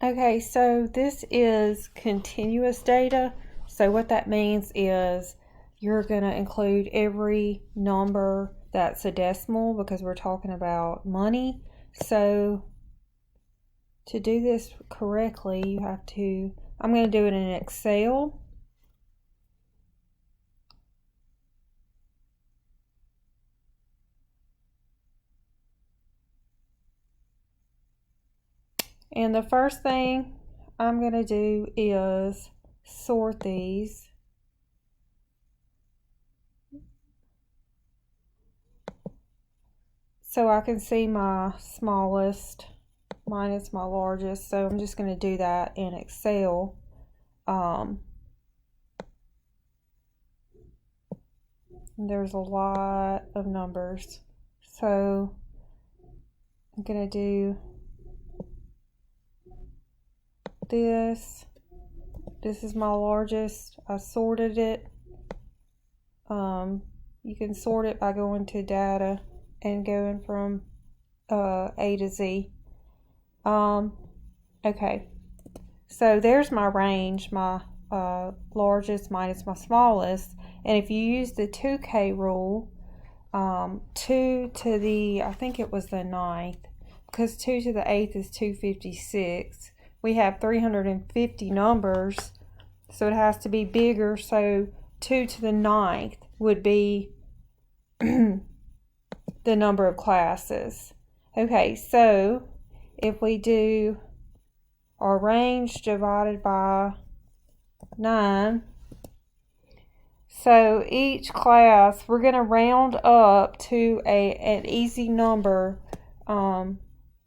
Okay, so this is continuous data. So what that means is you're going to include every number that's a decimal because we're talking about money. So to do this correctly, you have to, I'm going to do it in Excel. And the first thing I'm going to do is sort these. So I can see my smallest minus my largest. So I'm just going to do that in Excel. There's a lot of numbers. So I'm going to do this. This is my largest. I sorted it. You can sort it by going to data and going from A to Z. Okay, so there's my range, my largest minus my smallest. And if you use the 2K rule, 2 to the, I think it was the 9th, because 2 to the 8th is 256. We have 350 numbers, so it has to be bigger. So 2 to the 9th would be the number of classes. Okay, so if we do our range divided by 9, so each class, we're going to round up to an easy number.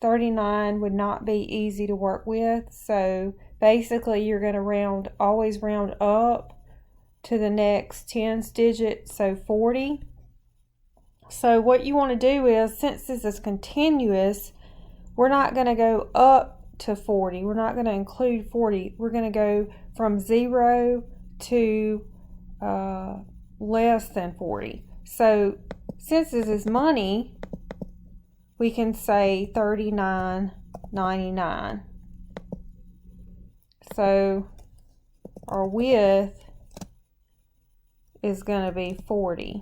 39 would not be easy to work with. So basically you're going to always round up to the next tens digit, so 40. So what you want to do is, since this is continuous, we're not going to go up to 40. We're not going to include 40. We're going to go from 0 to less than 40. So since this is money, we can say $39.99. So our width is going to be 40,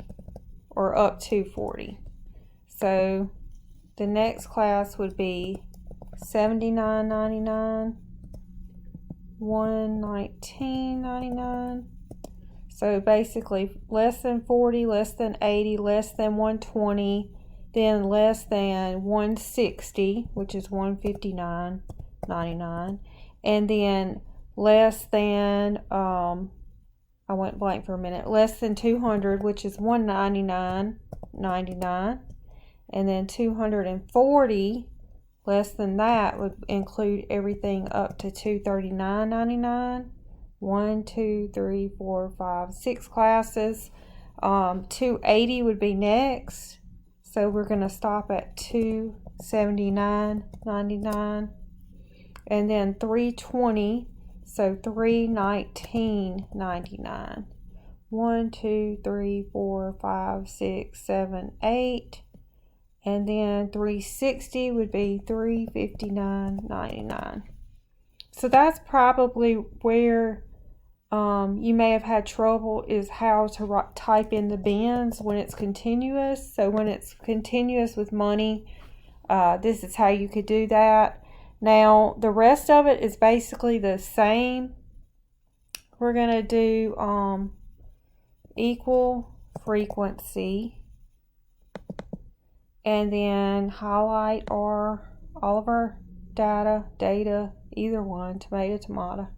or up to 40. So the next class would be $79.99, $119.99. So basically less than 40, less than 80, less than 120, then less than 160, which is $159.99, and then less than I went blank for a minute, less than 200, which is $199.99, and then 240, less than that would include everything up to $239.99. 1, 2, 3, 4, 5, 6 classes. 280 would be next. So we're going to stop at $279.99. And then 320, so $319.99. 1, 2, 3, 4, 5, 6, 7, 8. And then 360 would be $359.99. So that's probably where you may have had trouble, is how to type in the bins when it's continuous. So when it's continuous with money, this is how you could do that. Now the rest of it is basically the same. We're going to do equal frequency, and then highlight all of our data, either one, tomato.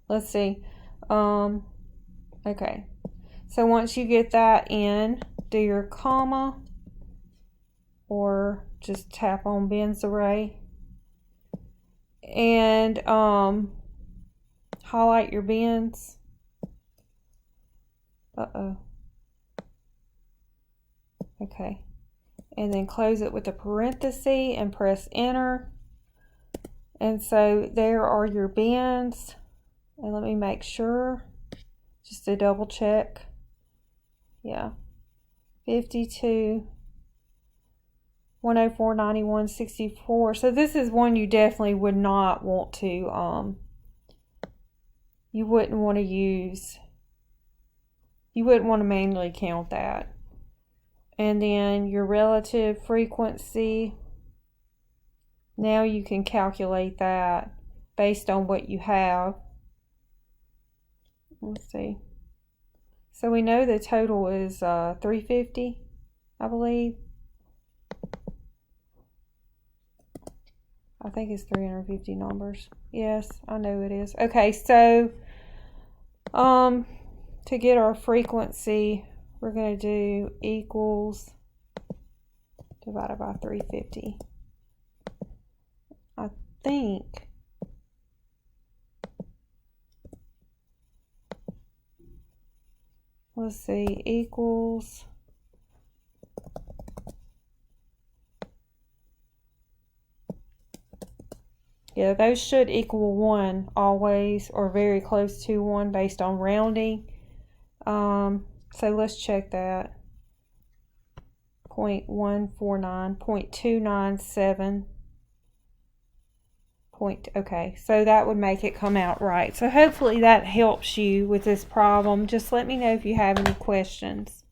Let's see. Okay. So once you get that in, do your comma, or just tap on bins array, and highlight your bins. Okay. And then close it with a parenthesis and press enter. And so there are your bins. And let me make sure, just to double check. Yeah, 52, 104.91.64. So this is one you definitely would not want to, you wouldn't want to use. You wouldn't want to manually count that. And then your relative frequency, now you can calculate that based on what you have. Let's see. So we know the total is 350, I believe. I think it's 350 numbers. Yes, I know it is. Okay, so to get our frequency, we're going to do equals divided by 350. I think let's see, equals yeah, those should equal 1 always, or very close to 1 based on rounding. So let's check that. 0.149, 0.297. Okay, so that would make it come out right. So hopefully that helps you with this problem. Just let me know if you have any questions.